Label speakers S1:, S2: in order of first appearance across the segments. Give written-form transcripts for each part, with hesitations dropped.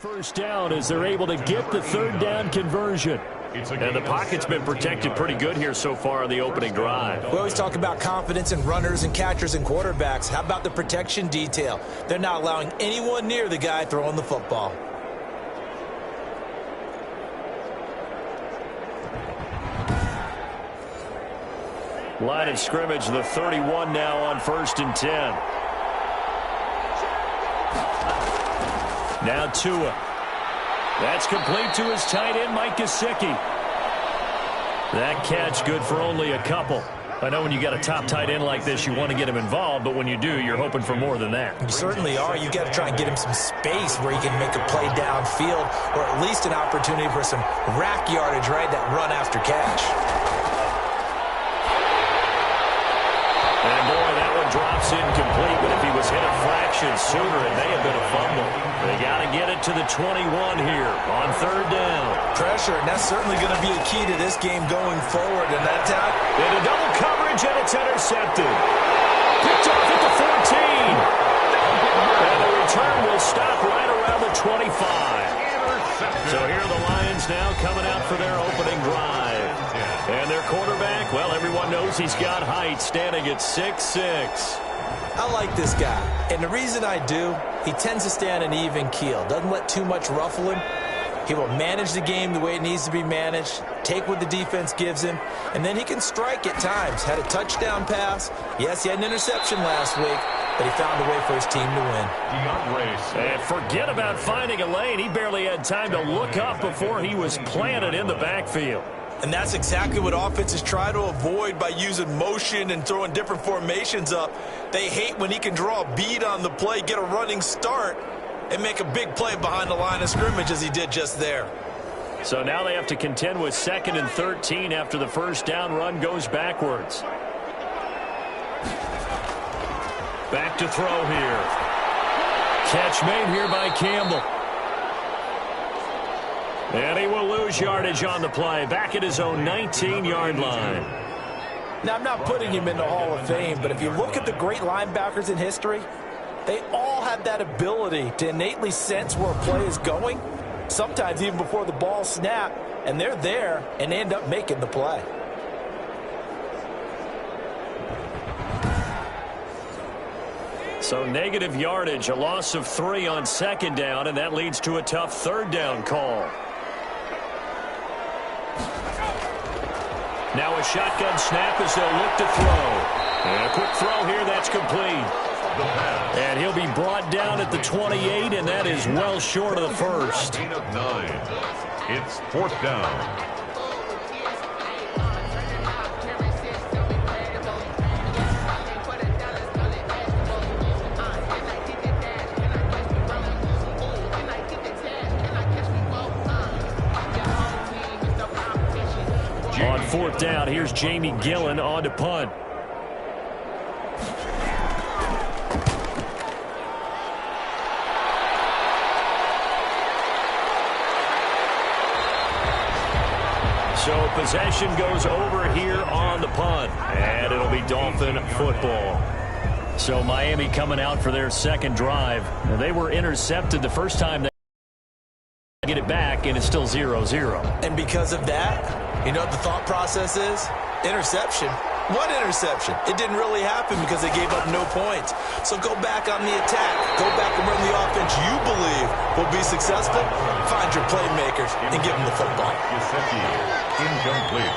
S1: First down as they're able to get the third down conversion. And the pocket's been protected pretty good here so far on the opening drive.
S2: We always talk about confidence in runners and catchers and quarterbacks. How about the protection detail? They're not allowing anyone near the guy throwing the football.
S1: Line of scrimmage, the 31 now on 1st and 10. Now Tua. That's complete to his tight end, Mike Gesicki. That catch good for only a couple. I know when you got a top tight end like this, you want to get him involved, but when you do, you're hoping for more than that.
S2: You certainly are. You got to try and get him some space where he can make a play downfield, or at least an opportunity for some rack yardage, right? That run after catch.
S1: And boy, that one drops incomplete, but if he was hit a fraction sooner, it may have been a fumble. They got to get it to the 21 here on 3rd down.
S2: Pressure, and that's certainly going to be a key to this game going forward. And that time,
S1: into double coverage, and it's intercepted. Picked off at the 14. And the return will stop right around the 25. So here are the Lions now coming out for their opening drive. And their quarterback, well, everyone knows he's got height, standing at 6'6".
S2: I like this guy, and the reason I do, he tends to stay on an even keel. Doesn't let too much ruffle him. He will manage the game the way it needs to be managed, take what the defense gives him, and then he can strike at times. Had a touchdown pass. Yes, he had an interception last week, but he found a way for his team to win.
S1: And forget about finding a lane. He barely had time to look up before he was planted in the backfield.
S2: And that's exactly what offenses try to avoid by using motion and throwing different formations up. They hate when he can draw a bead on the play, get a running start, and make a big play behind the line of scrimmage as he did just there.
S1: So now they have to contend with 2nd and 13 after the first down run goes backwards. Back to throw here. Catch made here by Campbell. And he will lose yardage on the play, back at his own 19-yard line.
S2: Now, I'm not putting him in the Hall of Fame, but if you look at the great linebackers in history, they all have that ability to innately sense where a play is going, sometimes even before the ball snaps, and they're there and end up making the play.
S1: So negative yardage, a loss of 3 on 2nd down, and that leads to a tough 3rd down call. Now a shotgun snap as they'll look to throw. And a quick throw here, that's complete. And he'll be brought down at the 28, and that is well short of the first.
S3: It's 4th down.
S1: On 4th down, here's Jamie Gillen on to punt. So possession goes over here on the punt, and it'll be Dolphin football. So Miami coming out for their 2nd drive. They were intercepted the first time they get it back, and it's still 0-0.
S2: And because of that, you know what the thought process is? Interception. What interception? It didn't really happen because they gave up no points. So go back on the attack. Go back and run the offense you believe will be successful. Find your playmakers and give them the football.
S3: Incomplete.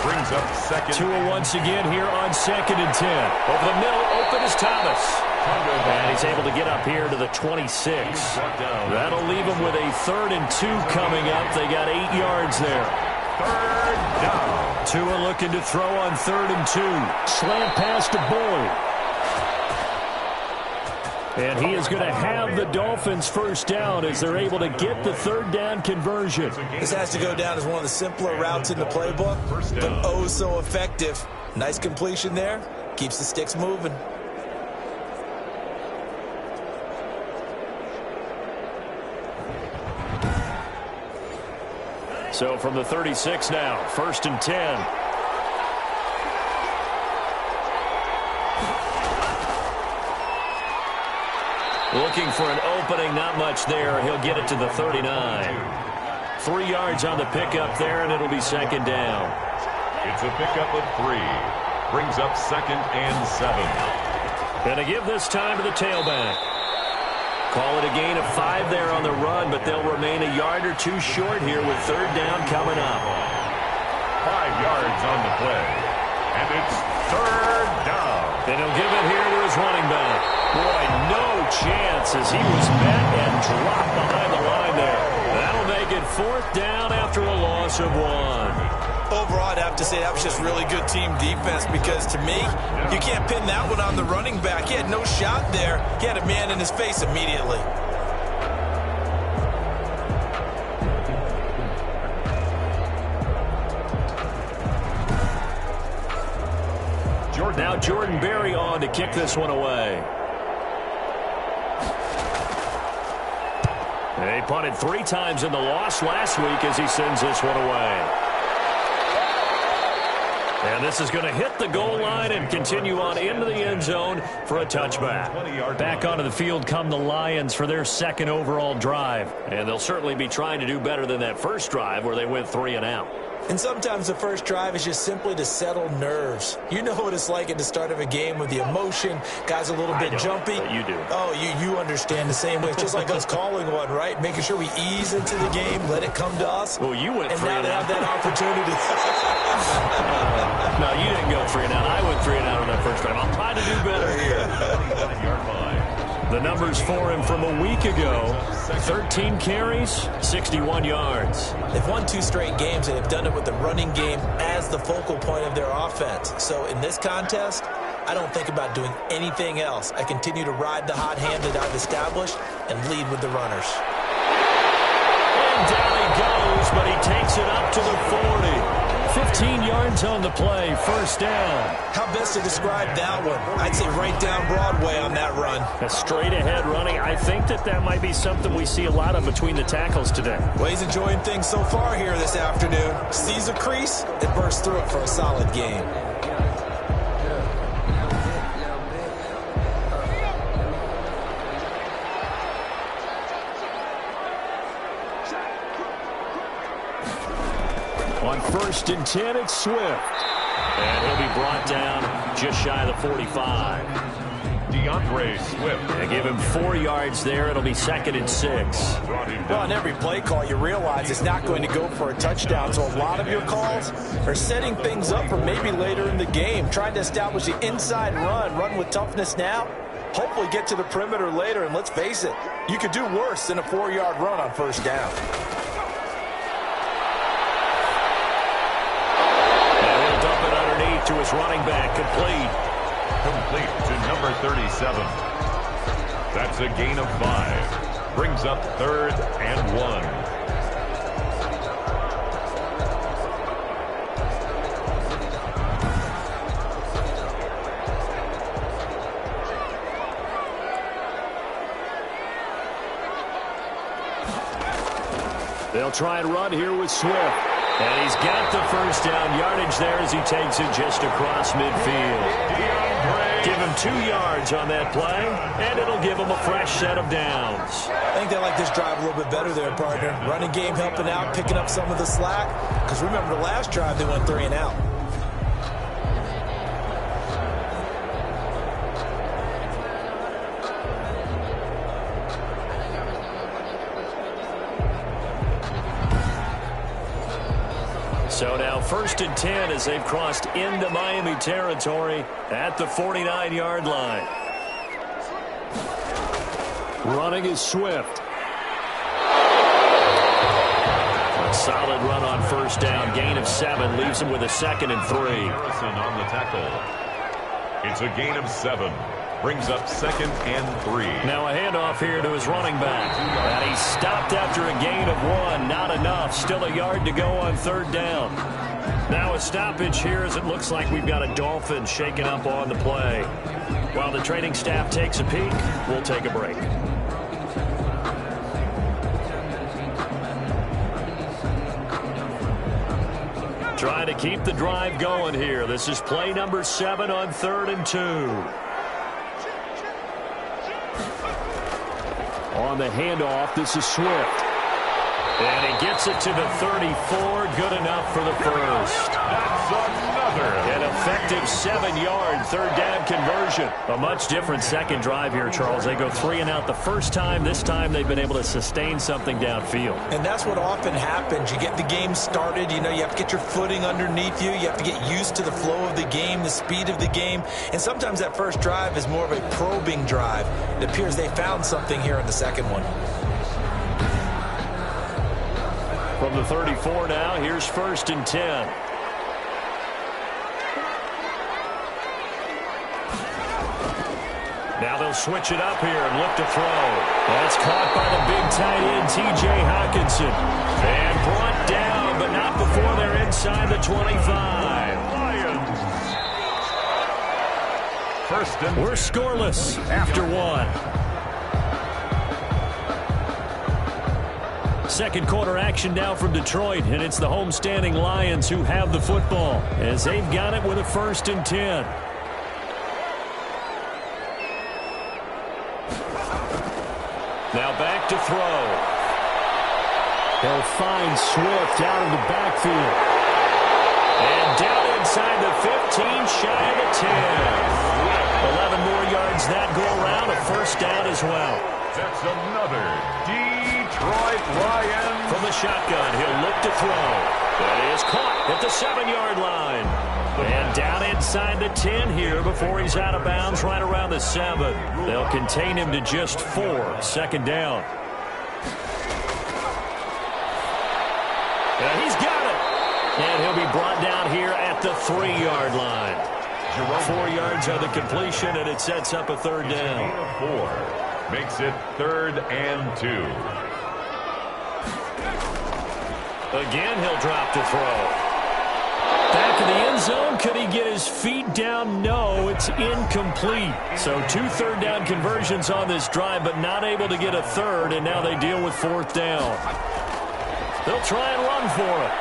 S3: Brings up 2nd.
S1: Tua once again here on 2nd and 10. Over the middle, open is Thomas. And he's able to get up here to the 26. That'll leave him with a 3rd and 2 coming up. They got 8 yards there.
S3: 3rd down.
S1: Tua looking to throw on 3rd and 2. Slant pass to Boyd. And he is going to have the Dolphins first down as they're able to get the 3rd down conversion.
S2: This has to go down as one of the simpler routes in the playbook, but oh so effective. Nice completion there. Keeps the sticks moving.
S1: So from the 36 now, 1st and 10. Looking for an opening, not much there. He'll get it to the 39. 3 yards on the pickup there, and it'll be second down.
S3: It's a pickup of 3. Brings up second and 7.
S1: And to give this time to the tailback. Call it a gain of 5 there on the run, but they'll remain a yard or 2 short here with third down coming up.
S3: 5 yards on the play. And it's third down.
S1: And he'll give it here to his running back. Boy, no chance as he was met and dropped behind the line there. That'll make it fourth down after a loss of 1.
S2: Overall, I'd have to say that was just really good team defense because, to me, you can't pin that one on the running back. He had no shot there. He had a man in his face immediately.
S1: Now Jordan Berry on to kick this one away. They punted 3 times in the loss last week as he sends this one away. And this is going to hit the goal line and continue on into the end zone for a touchback. Back onto the field come the Lions for their second overall drive. And they'll certainly be trying to do better than that first drive where they went 3 and out.
S2: And sometimes the first drive is just simply to settle nerves. You know what it's like at the start of a game with the emotion. Guys a little bit jumpy.
S1: But you do.
S2: Oh, you understand the same way. It's just like us calling one, right? Making sure we ease into the game, let it come to us.
S1: Well, you went 3
S2: and now
S1: and
S2: they
S1: out.
S2: have that opportunity.
S1: No, you didn't go 3 and out. I went 3 and out on that first drive. I'll try to do better here. The numbers for him from a week ago, 13 carries, 61 yards.
S2: They've won 2 straight games, and they've done it with the running game as the focal point of their offense. So in this contest, I don't think about doing anything else. I continue to ride the hot hand that I've established and lead with the runners.
S1: And down he goes, but he takes it up to the 40. 15 yards on the play, first down.
S2: How best to describe that one? I'd say right down Broadway on that run.
S1: A straight-ahead running. I think that might be something we see a lot of between the tackles today.
S2: Well, he's enjoying things so far here this afternoon. Sees a crease and bursts through it for a solid game.
S1: On 1st and 10, it's Swift. And he'll be brought down just shy of the 45.
S3: DeAndre Swift.
S1: They give him 4 yards there. It'll be 2nd and 6.
S2: Well, on every play call, you realize it's not going to go for a touchdown. So a lot of your calls are setting things up for maybe later in the game, trying to establish the inside run with toughness now. Hopefully get to the perimeter later, and let's face it, you could do worse than a 4-yard run on first down.
S1: To his running back, complete
S3: To number 37. That's a gain of 5. Brings up 3rd and 1.
S1: They'll try and run here with Swift. And he's got the first down yardage there as he takes it just across midfield. Give him 2 yards on that play, and it'll give him a fresh set of downs.
S2: I think they like this drive a little bit better there, partner. Running game helping out, picking up some of the slack. Because remember the last drive, they went 3 and out.
S1: So now 1st and 10 as they've crossed into Miami territory at the 49-yard line. Running is Swift. A solid run on first down. Gain of 7 leaves him with a 2nd and 3.
S3: Harrison on the tackle. It's a gain of 7. Brings up 2nd and 3.
S1: Now a handoff here to his running back. And he stopped after a gain of 1. Not enough. Still a yard to go on 3rd down. Now a stoppage here as it looks like we've got a Dolphin shaken up on the play. While the training staff takes a peek, we'll take a break. Trying to keep the drive going here. This is play number 7 on 3rd and 2. on the handoff. This is Swift. And he gets it to the 34. Good enough for the first.
S3: That's another.
S1: An effective 7-yard third-down conversion. A much different second drive here, Charles. They go 3 and out the first time. This time they've been able to sustain something downfield.
S2: And that's what often happens. You get the game started. You know, you have to get your footing underneath you. You have to get used to the flow of the game, the speed of the game. And sometimes that first drive is more of a probing drive. It appears they found something here in the second one.
S1: From the 34 now, here's 1st and 10. Now they'll switch it up here and look to throw. That's caught by the big tight end, T.J. Hockenson. And brought down, but not before they're inside the 25.
S3: Lions. 1st and
S1: We're scoreless after 1. Second quarter action now from Detroit, and it's the homestanding Lions who have the football as they've got it with a 1st and 10. Now back to throw. They'll find Swift out of the backfield. And down inside the 15, shy of the 10. 11 more yards that go around, a 1st down as well.
S3: That's another Detroit Lions.
S1: From the shotgun, he'll look to throw. That is caught at the 7-yard line. And down inside the 10 here before he's out of bounds right around the 7. They'll contain him to just 4. 2nd down. And he's got it. And he'll be brought down here at the 3-yard line. 4 yards on the completion, and it sets up a 3rd down.
S3: 4. Makes it 3rd and 2.
S1: Again, he'll drop to throw. Back in the end zone. Could he get his feet down? No, it's incomplete. So 2 3rd-down conversions on this drive, but not able to get a 3rd, and now they deal with 4th down. They'll try and run for it.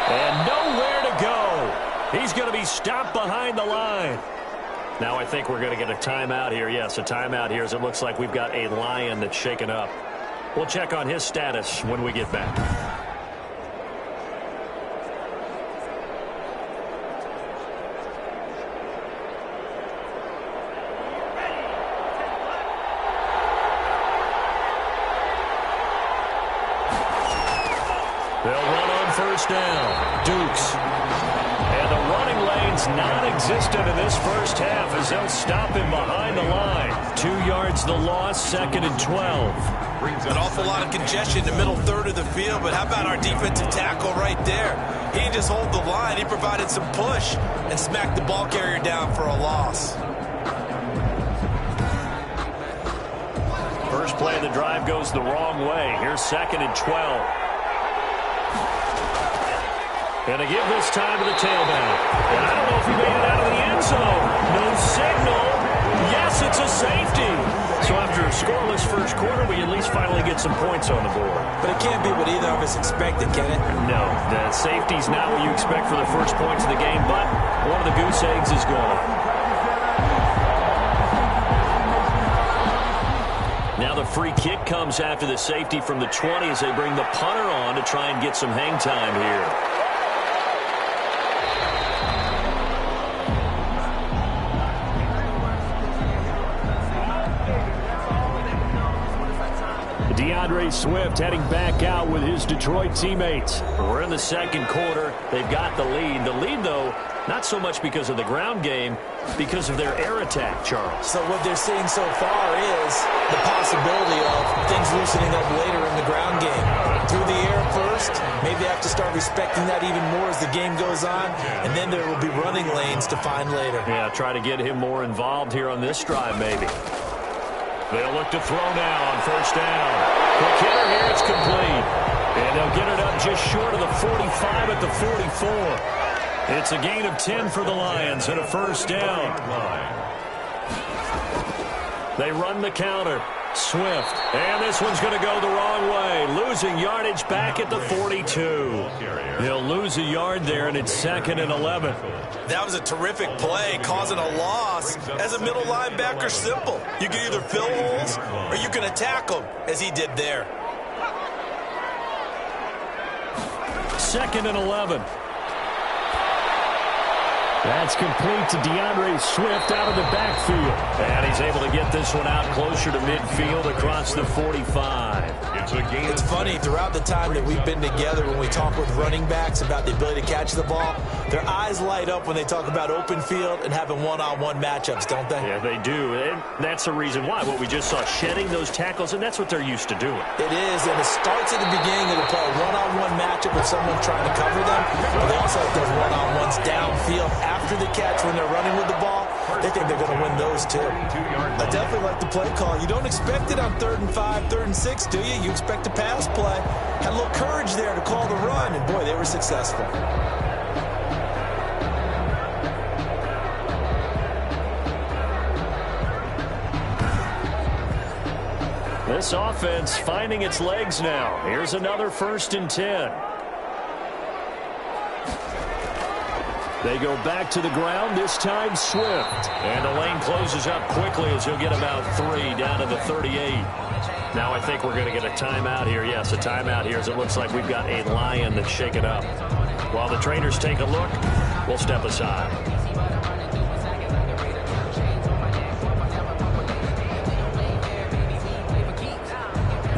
S1: And nowhere to go. He's going to be stopped behind the line. Now I think we're going to get a timeout here. Yes, a timeout here as it looks like we've got a Lion that's shaken up. We'll check on his status when we get back. They'll run on 1st down. Dukes. And the running lane's non-existent in this first half as they'll stop him behind the line. 2 yards the loss, 2nd and 12.
S2: Brings an awful lot of congestion in the middle third of the field, but how about our defensive tackle right there? He didn't just hold the line, he provided some push and smacked the ball carrier down for a loss.
S1: First play of the drive goes the wrong way. Here's 2nd and 12. And they give this time to the tailback. And I don't know if he made it out of the end zone. No signal. Yes, it's a safety. So after a scoreless first quarter, we at least finally get some points on the board.
S2: But it can't be what either of us expected, can it?
S1: No, the safety's not what you expect for the first points of the game, but one of the goose eggs is gone. Now the free kick comes after the safety from the 20 as they bring the punter on to try and get some hang time here. DeAndre Swift heading back out with his Detroit teammates. We're in the second quarter. They've got the lead. The lead, though, not so much because of the ground game, because of their air attack, Charles.
S2: So what they're seeing so far is the possibility of things loosening up later in the ground game. Through the air first, maybe they have to start respecting that even more as the game goes on, and then there will be running lanes to find later.
S1: Yeah, try to get him more involved here on this drive, maybe. They'll look to throw now on 1st down. Quick hitter here, it's complete. And they'll get it up just short of the 45 at the 44. It's a gain of 10 for the Lions and a 1st down. They run the counter. Swift. And this one's going to go the wrong way. Losing yardage back at the 42. He'll lose a yard there, and it's 2nd and 11.
S2: That was a terrific play, causing a loss. As a middle linebacker, simple. You can either fill holes or you can attack them, as he did there.
S1: 2nd and 11. That's complete to DeAndre Swift out of the backfield. And he's able to get this one out closer to midfield across the 45.
S2: It's funny, throughout the time that we've been together, when we talk with running backs about the ability to catch the ball, their eyes light up when they talk about open field and having one-on-one matchups, don't they?
S1: Yeah, they do. And that's the reason why. What we just saw, shedding those tackles, and that's what they're used to doing.
S2: It is, and it starts at the beginning of the play. One-on-one matchup with someone trying to cover them, but they also have those one-on-ones downfield after the catch when they're running with the ball. They think they're going to win those too. I definitely like the play call. You don't expect it on 3rd and 5, 3rd and 6, do you? You expect a pass play. Had a little courage there to call the run, and boy, they were successful.
S1: This offense finding its legs now. Here's another 1st and 10. They go back to the ground, this time Swift. And the lane closes up quickly as he'll get about 3 down to the 38. Now I think we're going to get a timeout here. Yes, a timeout here as it looks like we've got a Lion that's shaken up. While the trainers take a look, we'll step aside.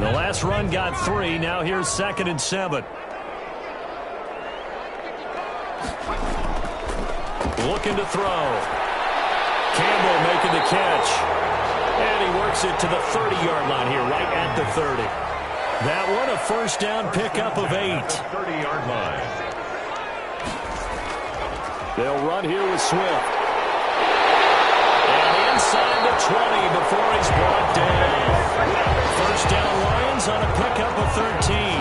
S1: The last run got 3. Now here's 2nd and 7. Looking to throw. Campbell making the catch. And he works it to the 30-yard line here, right at the 30. That one a 1st down pickup of 8.
S3: 30-yard line.
S1: They'll run here with Swift. And inside the 20 before he's brought down. 1st down Lions on a pickup of 13.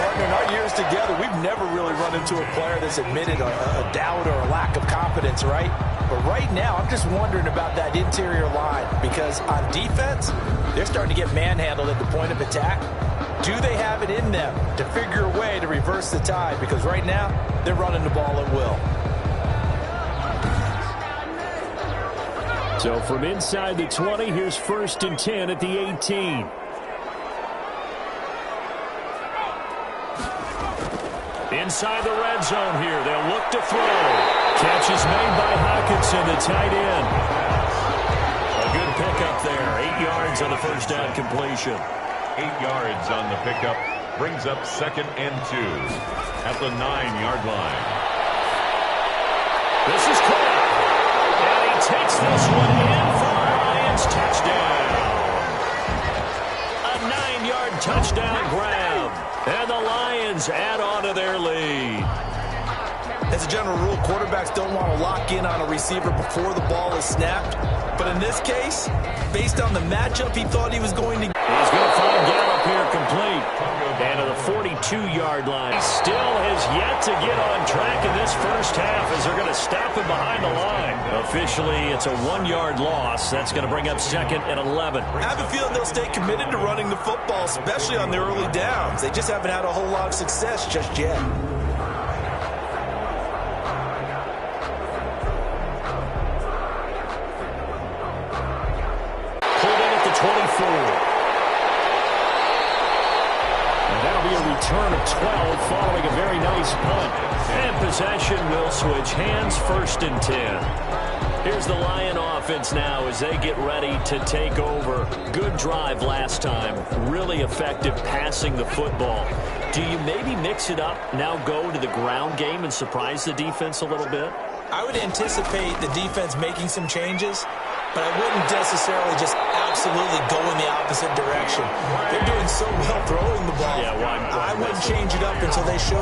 S2: Partner, in our years together, we've never really run into a player that's admitted a doubt or a lack of confidence, right? But right now, I'm just wondering about that interior line because on defense, they're starting to get manhandled at the point of attack. Do they have it in them to figure a way to reverse the tide? Because right now, they're running the ball at will.
S1: So from inside the 20, here's 1st and 10 at the 18. Inside the red zone here. They'll look to throw. Catch is made by Hockenson, the tight end. A good pickup there. 8 yards on the 1st down completion.
S3: 8 yards on the pickup. Brings up 2nd and 2 at the 9-yard line.
S1: This is caught. And he takes this one in for a Lions touchdown. A 9-yard touchdown grab. And the Lions add on to their lead.
S2: As a general rule, quarterbacks don't want to lock in on a receiver before the ball is snapped. But in this case, based on the matchup he thought he was going to...
S1: He's going to find Gallup here complete. And to the 42-yard line. He still has yet to get on track in this 1st half as they're going to stop him behind the line. Officially, it's a 1-yard loss. That's going to bring up 2nd and 11.
S2: I have a feeling they'll stay committed to running the football, especially on their early downs. They just haven't had a whole lot of success just yet.
S1: Pulled in at the 24. That'll be a return of 12 following a very nice punt. And possession will switch hands, 1st and 10. Here's the Lion offense now as they get ready to take over. Good drive last time. Really effective passing the football. Do you maybe mix it up, now go to the ground game and surprise the defense a little bit?
S2: I would anticipate the defense making some changes, but I wouldn't necessarily just absolutely go in the opposite direction. They're doing so well throwing the ball.
S1: Yeah,
S2: I wouldn't change it up until they show